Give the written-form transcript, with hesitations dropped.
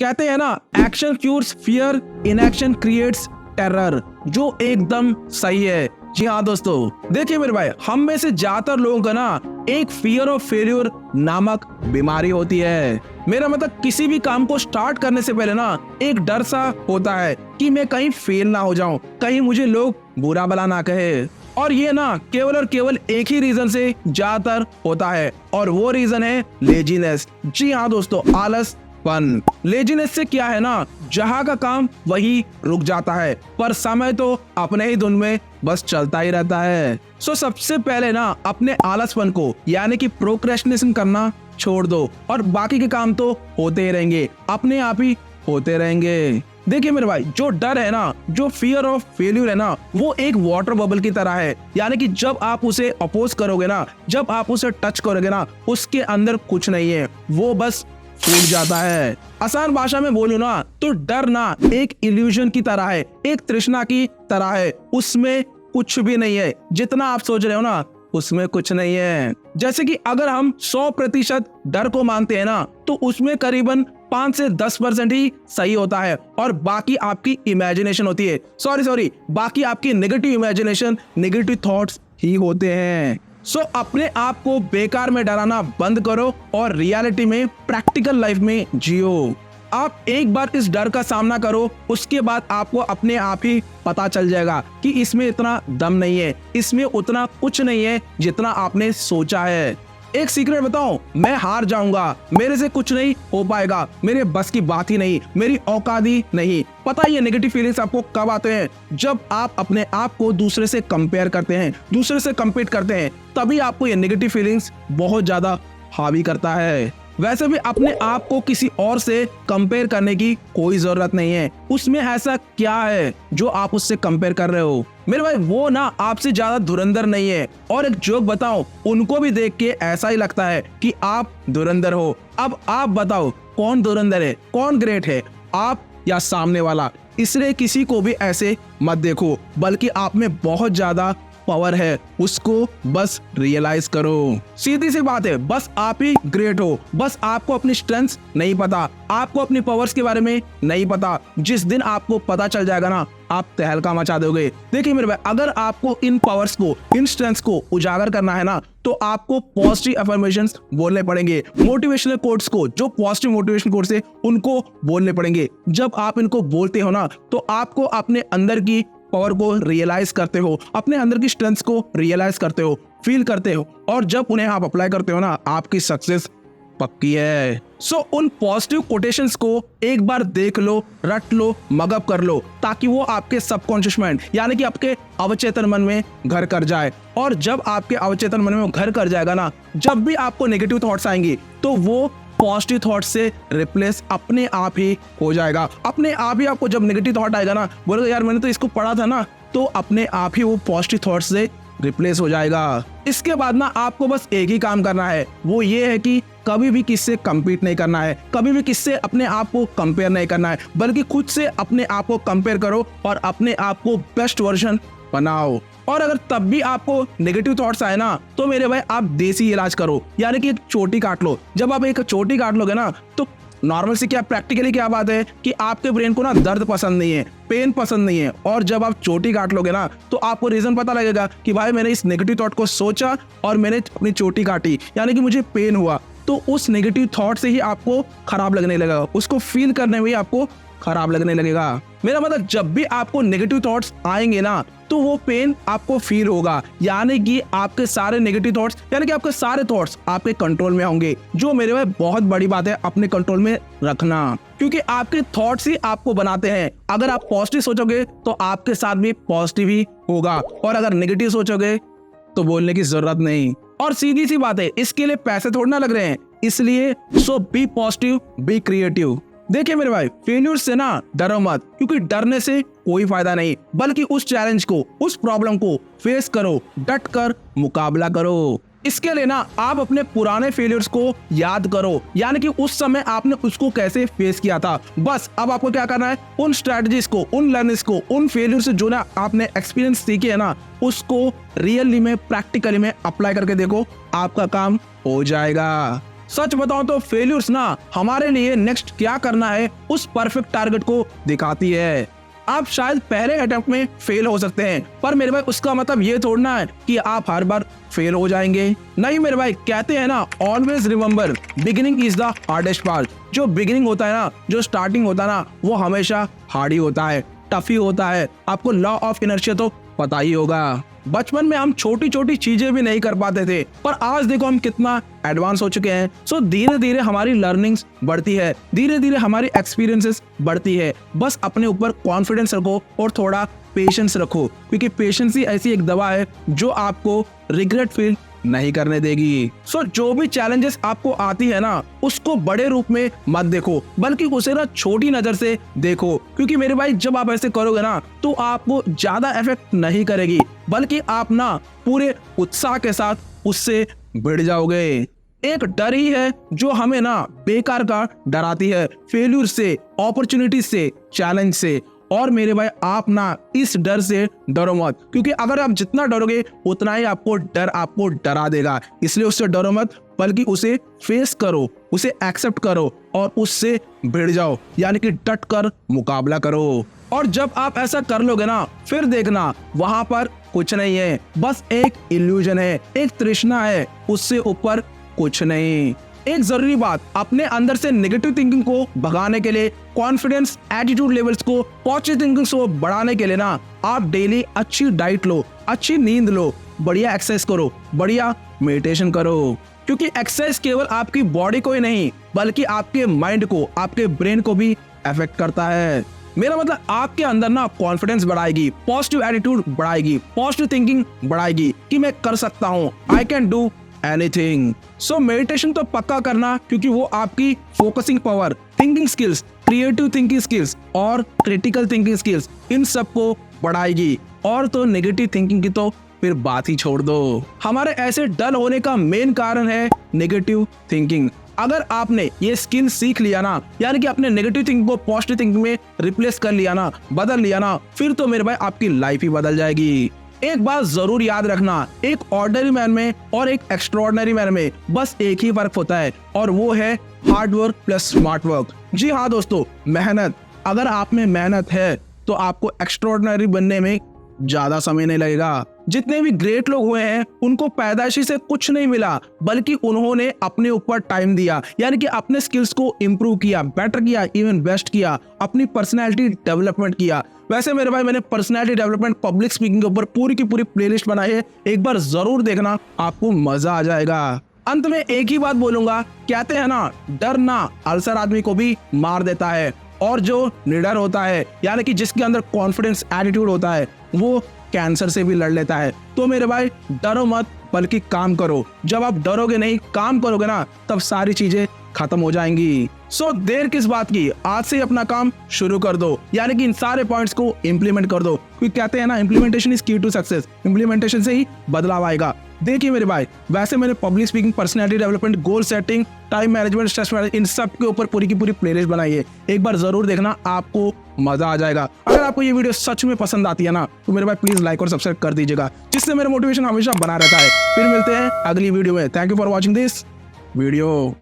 कहते हैं ना, action cures fear, inaction creates terror, जो एकदम सही है। जी हाँ दोस्तों, देखिए मेरे भाई, हम में से ज्यादातर लोगों का ना एक फियर ऑफ फेल्यूर नामक बीमारी होती है। मेरा मतलब किसी भी काम को स्टार्ट करने से पहले ना एक डर सा होता है कि मैं कहीं फेल ना हो जाऊं, कहीं मुझे लोग बुरा भला ना कहे। और ये ना केवल और केवल एक ही रीजन से ज्यादातर होता है, और वो रीजन है लेजीनेस। जी हाँ दोस्तों, आलस। लेजीनेस से क्या है ना, जहां का काम वही रुक जाता है, पर समय तो अपने ही धुन में बस चलता ही रहता है। सो सबसे पहले ना अपने आलसपन को यानी कि प्रोक्रेस्टिनेशन करना छोड़ दो, और बाकी के काम तो होते ही रहेंगे, अपने आप ही होते रहेंगे। देखिए मेरे भाई, जो डर है ना, जो फियर ऑफ फेल्यूर है ना, वो एक वाटर बबल की तरह है। यानी कि जब आप उसे अपोज करोगे ना, जब आप उसे टच करोगे ना, उसके अंदर कुछ नहीं है, वो बस फूट जाता है। आसान भाषा में बोलूं ना तो डर ना एक इल्यूजन की तरह है, एक तृष्णा की तरह है। उसमें कुछ भी नहीं है, जितना आप सोच रहे हो ना उसमें कुछ नहीं है। जैसे कि अगर हम 100% डर को मानते हैं ना, तो उसमें करीबन 5 से 10% ही सही होता है, और बाकी आपकी इमेजिनेशन होती है। सॉरी, बाकी आपकी नेगेटिव इमेजिनेशन, नेगेटिव थॉट्स ही होते हैं। सो अपने आप को बेकार में डराना बंद करो और रियलिटी में, प्रैक्टिकल लाइफ में जियो। आप एक बार इस डर का सामना करो, उसके बाद आपको अपने आप ही पता चल जाएगा कि इसमें इतना दम नहीं है, इसमें उतना कुछ नहीं है जितना आपने सोचा है। एक सीक्रेट बताऊं, मैं हार जाऊंगा, मेरे से कुछ नहीं हो पाएगा, मेरे बस की बात ही नहीं, मेरी औकात ही नहीं। पता ये नेगेटिव फीलिंग्स आपको कब आते हैं? जब आप अपने आप को दूसरे से कंपेयर करते हैं, दूसरे से कम्पीट करते हैं, तभी आपको ये नेगेटिव फीलिंग्स बहुत ज्यादा हावी करता है। वैसे भी अपने आप को किसी और से कंपेयर करने की कोई जरूरत नहीं है। उसमें ऐसा क्या है जो आप उससे कंपेयर कर रहे हो? मेरे भाई, वो ना आपसे ज्यादा धुरंधर नहीं है। और एक जोक बताओ, उनको भी देख के ऐसा ही लगता है कि आप धुरंधर हो। अब आप बताओ, कौन धुरंधर है, कौन ग्रेट है, आप या सामने वाला? इसलिए किसी को भी ऐसे मत देखो, बल्कि आप में बहुत ज्यादा पावर है, उसको बस रियलाइज करो। सीधी सी बात है, बस आप ही ग्रेट हो। बस आपको अपनी स्ट्रेंथ्स नहीं पता, आपको अपनी पावर्स के बारे में नहीं पता। जिस दिन आपको पता चल जाएगा ना, आप तहलका मचा दोगे। देखिए मेरे भाई, अगर आपको इन पावर्स को, इन स्ट्रेंथ्स को उजागर करना है ना, तो आपको पॉजिटिव अफर्मेशंस बोलने पड़ेंगे। मोटिवेशनल कोट्स को, जो पॉजिटिव मोटिवेशन कोट्स है, उनको बोलने पड़ेंगे। जब आप इनको बोलते हो ना, तो आपको अपने अंदर की पावर को रियलाइज करते हो, अपने अंदर की स्ट्रेंथ्स को रियलाइज करते हो, फील करते हो, और जब उन्हें आप अप्लाई करते हो ना, आपकी सक्सेस पक्की है। सो उन पॉजिटिव कोटेशंस को एक बार देख लो, रट लो, मगअप कर लो, ताकि वो आपके सबकॉन्शियस माइंड यानी कि आपके अवचेतन मन में घर कर जाए। और जब आपके अवचेतन मन में घर कर जाएगा ना, जब भी आपको नेगेटिव थॉट्स आएंगी, तो वो पॉजिटिव थॉट से रिप्लेस अपने आप ही हो जाएगा। अपने आप ही आपको जब नेगेटिव थॉट आएगा ना, बोलोगे यार मैंने तो इसको पढ़ा था ना, तो अपने आप ही वो पॉजिटिव थॉट से रिप्लेस हो जाएगा। इसके बाद ना आपको बस एक ही काम करना है, वो ये है कि कभी भी किससे कम्पीट नहीं करना है, कभी भी किससे अपने आप को कंपेयर नहीं करना है, बल्कि खुद से अपने आप को कंपेयर करो और अपने आप को बेस्ट वर्जन बनाओ। और अगर तब भी आपको नेगेटिव थॉट्स आए ना, तो मेरे भाई आप देसी इलाज करो, यानी कि एक चोटी काट लो। जब आप एक चोटी काट लोगे ना, तो नॉर्मल से क्या, प्रैक्टिकली क्या बात है कि आपके ब्रेन को ना दर्द पसंद नहीं है, पेन पसंद नहीं है। और जब आप चोटी काट लोगे ना, तो आपको रीजन पता लगेगा कि भाई मैंने इस नेगेटिव थॉट को सोचा और मैंने अपनी चोटी काटी, यानी कि मुझे पेन हुआ। तो उस नेगेटिव थॉट से ही आपको खराब लगने लगेगा, उसको फील करने में ही आपको खराब लगने लगेगा। मेरा मतलब, जब भी आपको नेगेटिव थॉट्स आएंगे ना, तो वो पेन आपको फील होगा, यानी कि आपके सारे नेगेटिव थॉट्स, यानी कि आपके सारे थॉट्स आपके कंट्रोल में होंगे। जो मेरे भाई बहुत बड़ी बात है अपने कंट्रोल में रखना, क्योंकि आपके थॉट्स ही आपको बनाते हैं। अगर आप पॉजिटिव सोचोगे तो आपके साथ भी पॉजिटिव ही होगा, और अगर नेगेटिव सोचोगे तो बोलने की जरूरत नहीं। और सीधी सी बात है, इसके लिए पैसे थोड़ा ना लग रहे हैं, इसलिए सो बी पॉजिटिव, बी क्रिएटिव। देखिए मेरे भाई, फेल्यूर से ना डरो मत, क्योंकि डरने से कोई फायदा नहीं, बल्कि उस चैलेंज को, उस प्रॉब्लम को फेस करो, डट कर मुकाबला करो। इसके लिए ना आप अपने पुराने फेलियर्स को याद करो, यानी कि उस समय आपने उसको कैसे फेस किया था। बस अब आपको क्या करना है, उन स्ट्रेटजीज को, उन लर्निंग्स को, उन फेलियर से जो ना आपने एक्सपीरियंस सीखे है ना, उसको रियली में, प्रैक्टिकली में अप्लाई करके देखो, आपका काम हो जाएगा। सच बताऊं तो फेल्यूर्स ना हमारे लिए नेक्स्ट क्या करना है उस परफेक्ट टारगेट को दिखाती है। आप शायद पहले अटेम्प्ट में फेल हो सकते हैं, पर मेरे भाई उसका मतलब ये थोड़ना है कि आप हर बार फेल हो जाएंगे। नहीं मेरे भाई, कहते हैं ना always remember beginning is the hardest part. जो बिगिनिंग होता है ना, जो स्टार्टिंग होता है ना, वो हमेशा हार्ड ही होता है, टफ ही होता है। आपको लॉ ऑफ इनर्शिया तो पता ही होगा। बचपन में हम छोटी छोटी चीजें भी नहीं कर पाते थे, पर आज देखो हम कितना एडवांस हो चुके हैं। सो धीरे धीरे हमारी लर्निंग्स बढ़ती है, धीरे धीरे हमारी एक्सपीरियंसेस बढ़ती है। बस अपने ऊपर कॉन्फिडेंस रखो और थोड़ा पेशेंस रखो, क्योंकि पेशेंस ही ऐसी एक दवा है जो आपको रिग्रेट फील नहीं करने देगी। सो जो भी चैलेंजेस आपको आती है ना, उसको बड़े रूप में मत देखो, बल्कि उसे ना छोटी नजर से देखो। क्योंकि मेरे भाई जब आप ऐसे करोगे ना, तो आपको ज्यादा इफेक्ट नहीं करेगी, बल्कि आप ना पूरे उत्साह के साथ उससे भिड़ जाओगे। एक डर ही है जो हमें ना बेकार का डराती है, फेल्यूर से, अपॉर्चुनिटी से, चैलेंज से। और मेरे भाई आप ना इस डर से डरो मत, क्योंकि अगर आप जितना डरोगे उतना ही डर आपको डरा देगा। इसलिए उससे डरो मत, बल्कि उसे फेस करो, उसे एक्सेप्ट करो और उससे भिड़ जाओ, यानी कि डट कर मुकाबला करो। और जब आप ऐसा कर लोगे ना, फिर देखना वहां पर कुछ नहीं है, बस एक इल्यूजन है, एक तृष्णा है, उससे ऊपर कुछ नहीं। एक जरूरी बात, अपने अंदर से नेगेटिव थिंकिंग को भगाने के लिए, कॉन्फिडेंस, एटीट्यूड लेवल्स को, पॉजिटिव थिंकिंग को बढ़ाने के लिए ना, आप डेली अच्छी डाइट लो, अच्छी नींद लो, बढ़िया एक्सरसाइज करो, बढ़िया मेडिटेशन करो। क्योंकि एक्सरसाइज केवल आपकी बॉडी को ही नहीं, बल्कि आपके माइंड को, आपके ब्रेन को भी अफेक्ट करता है। मेरा मतलब आपके अंदर ना कॉन्फिडेंस बढ़ाएगी, पॉजिटिव एटीट्यूड बढ़ाएगी, पॉजिटिव थिंकिंग बढ़ाएगी कि मैं कर सकता हूँ, I can do anything. So meditation तो पक्का करना, क्योंकि वो आपकी focusing power, thinking skills, creative thinking skills और क्रिटिकल थिंकिंग स्किल्स, इन सबको बढ़ाएगी। और तो नेगेटिव थिंकिंग की तो फिर बात ही छोड़ दो। हमारे ऐसे डल होने का मेन कारण है नेगेटिव थिंकिंग। अगर आपने ये स्किल सीख लिया ना, यानी कि अपने नेगेटिव थिंकिंग को पॉजिटिव थिंकिंग में रिप्लेस कर लिया ना, बदल लिया ना, फिर तो मेरे भाई आपकी लाइफ ही बदल जाएगी। एक बात जरूर याद रखना, एक ऑर्डिनरी मैन में और एक एक्स्ट्राऑर्डिनरी मैन में बस एक ही फर्क होता है, और वो है hard work plus smart work. जी हाँ दोस्तों, मेहनत। अगर आप में मेहनत है तो आपको एक्स्ट्राऑर्डिनरी बनने में ज्यादा समय नहीं लगेगा। जितने भी ग्रेट लोग हुए हैं, उनको पैदाइशी से कुछ नहीं मिला, बल्कि उन्होंने अपने ऊपर टाइम दिया, यानी कि अपने स्किल्स को इम्प्रूव किया, बेटर किया, इवन बेस्ट किया, अपनी पर्सनैलिटी डेवलपमेंट किया। वैसे मेरे भाई मैंने पर्सनैलिटी डेवलपमेंट, पब्लिक स्पीकिंग के ऊपर पूरी की पूरी प्लेलिस्ट बनाई है, एक बार जरूर देखना, आपको मजा आ जाएगा। अंत में एक ही बात बोलूंगा, कहते हैं ना, डर ना अल्सर आदमी को भी मार देता है, और जो निडर होता है, यानी कि जिसके अंदर कॉन्फिडेंस एटीट्यूड होता है, वो कैंसर से भी लड़ लेता है। तो मेरे भाई डरो मत, बल्कि काम करो। जब आप डरोगे नहीं, काम करोगे ना, तब सारी चीजें खत्म हो जाएंगी। सो देर किस बात की, आज से ही अपना काम शुरू कर दो, यानी कि इन सारे पॉइंट्स को इंप्लीमेंट कर दो, क्योंकि कहते हैं ना, implementation is key to success. Implementation से ही बदलाव आएगा। देखिए मेरे भाई, वैसे मैंने public speaking, personality development, goal setting, time management, stress management, इन सब के ऊपर पूरी की पूरी प्लेलिस्ट बनाई है, एक बार जरूर देखना, आपको मजा आ जाएगा। अगर आपको ये वीडियो सच में पसंद आती है ना, तो मेरे भाई प्लीज लाइक और सब्सक्राइब कर दीजिएगा, जिससे मेरा मोटिवेशन हमेशा बना रहता है। फिर मिलते हैं अगली वीडियो में। Thank you for watching this video.